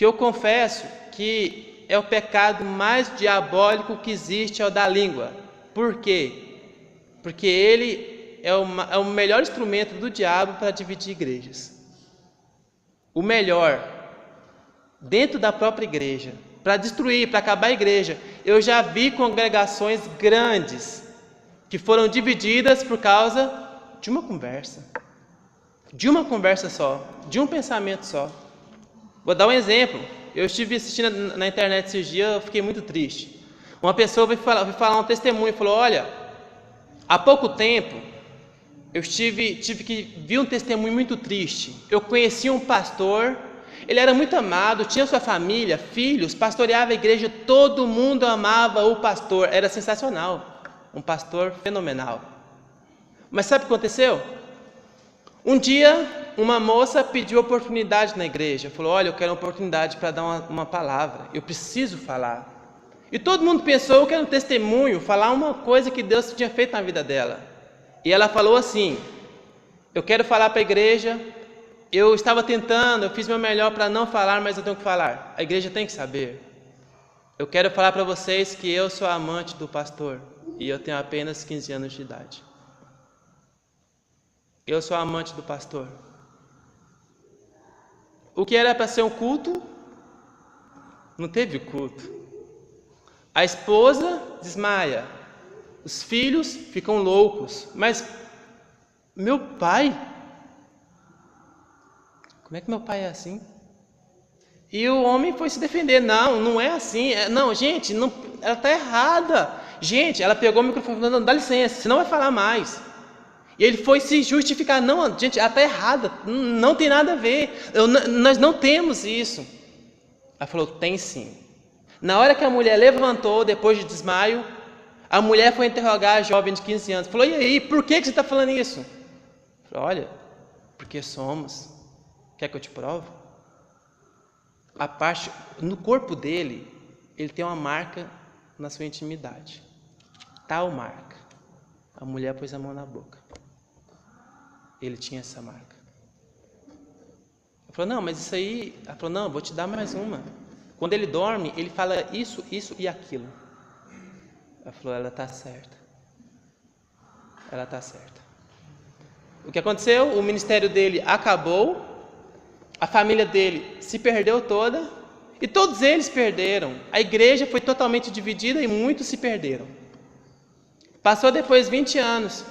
que eu confesso que é o pecado mais diabólico que existe, é o da língua. Por quê? Porque ele é o melhor instrumento do diabo para dividir igrejas. O melhor, dentro da própria igreja, para destruir, para acabar a igreja. Eu já vi congregações grandes que foram divididas por causa de uma conversa só, de um pensamento só. Vou dar um exemplo. Eu estive assistindo na internet esses dias, eu fiquei muito triste. Uma pessoa veio falar um testemunho e falou: olha, há pouco tempo eu tive que ver um testemunho muito triste. Eu conheci um pastor, ele era muito amado, tinha sua família, filhos, pastoreava a igreja, todo mundo amava o pastor, era sensacional, um pastor fenomenal. Mas sabe o que aconteceu? Um dia, uma moça pediu oportunidade na igreja, falou: olha, eu quero uma oportunidade para dar uma palavra, eu preciso falar. E todo mundo pensou que era um testemunho, falar uma coisa que Deus tinha feito na vida dela. E ela falou assim: eu quero falar para a igreja, eu estava tentando, eu fiz meu melhor para não falar, mas eu tenho que falar, a igreja tem que saber. Eu quero falar para vocês que eu sou amante do pastor, e eu tenho apenas 15 anos de idade. Eu sou amante do pastor. O que era para ser um culto, não teve culto. A esposa desmaia, os filhos ficam loucos. Mas meu pai, como é que meu pai é assim? E o homem foi se defender: não é assim, não, gente, não, ela está errada. Gente, ela pegou o microfone e falou: não, dá licença, senão vai falar mais. E ele foi se justificar: não, gente, ela está errada, não tem nada a ver, nós não temos isso. Ela falou: tem sim. Na hora que a mulher levantou, depois de desmaio, a mulher foi interrogar a jovem de 15 anos. Falou: e aí, por que você está falando isso? Falou: olha, porque somos. Quer que eu te provo? A parte, no corpo dele, ele tem uma marca na sua intimidade. Tal marca. A mulher pôs a mão na boca. Ele tinha essa marca. Ele falou: não, mas isso aí... Ela falou: não, vou te dar mais uma. Quando ele dorme, ele fala isso e aquilo. Ela falou: ela está certa. Ela está certa. O que aconteceu? O ministério dele acabou, a família dele se perdeu toda, e todos eles perderam. A igreja foi totalmente dividida e muitos se perderam. Passou depois 20 anos,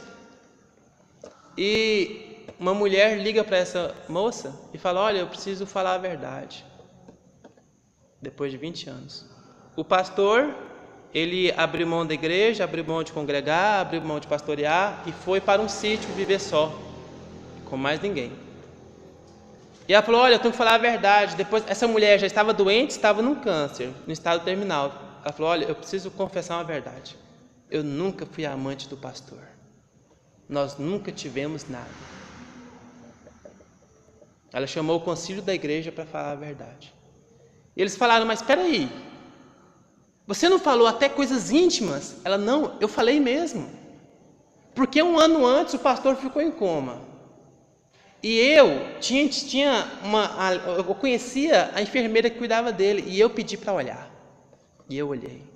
e uma mulher liga para essa moça e fala: olha, eu preciso falar a verdade. Depois de 20 anos. O pastor, ele abriu mão da igreja, abriu mão de congregar, abriu mão de pastorear e foi para um sítio viver só, com mais ninguém. E ela falou: olha, eu tenho que falar a verdade. Depois, essa mulher já estava doente, estava num câncer, no estado terminal. Ela falou: olha, eu preciso confessar uma verdade. Eu nunca fui amante do pastor. Nós nunca tivemos nada. Ela chamou o concílio da igreja para falar a verdade. E eles falaram: mas espera aí, você não falou até coisas íntimas? Ela: não, eu falei mesmo. Porque um ano antes o pastor ficou em coma. E eu conhecia a enfermeira que cuidava dele, e eu pedi para olhar. E eu olhei.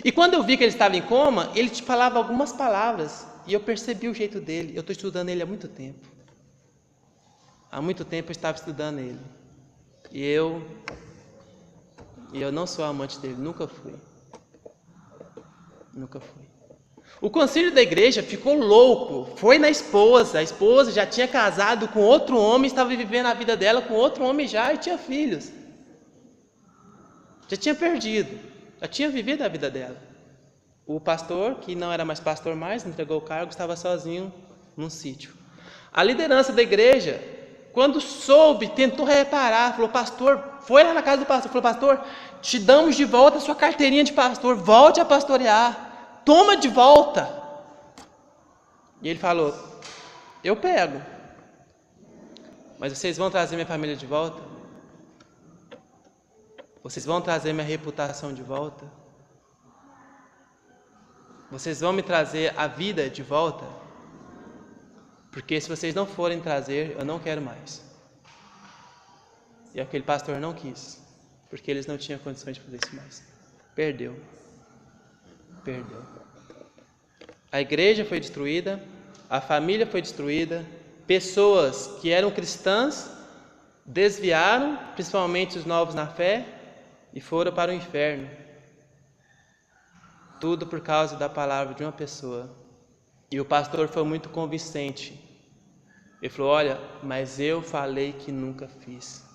E quando eu vi que ele estava em coma, ele te falava algumas palavras, e eu percebi o jeito dele. Eu estou estudando ele há muito tempo. Há muito tempo eu estava estudando ele. E eu não sou amante dele, nunca fui. Nunca fui. O concílio da igreja ficou louco, foi na esposa. A esposa já tinha casado com outro homem, estava vivendo a vida dela com outro homem já e tinha filhos. Já tinha perdido, já tinha vivido a vida dela. O pastor, que não era mais pastor mais, entregou o cargo, estava sozinho num sítio. A liderança da igreja, quando soube, tentou reparar, falou: pastor, foi lá na casa do pastor, falou: pastor, te damos de volta a sua carteirinha de pastor, volte a pastorear, toma de volta. E ele falou: eu pego, mas vocês vão trazer minha família de volta? Vocês vão trazer minha reputação de volta? Vocês vão me trazer a vida de volta? Porque se vocês não forem trazer, eu não quero mais. E aquele pastor não quis. porque eles não tinham condições de fazer isso mais. Perdeu. A igreja foi destruída, a família foi destruída, pessoas que eram cristãs desviaram, principalmente os novos na fé, e foram para o inferno. Tudo por causa da palavra de uma pessoa. E o pastor foi muito convincente. Ele falou: olha, mas eu falei que nunca fiz.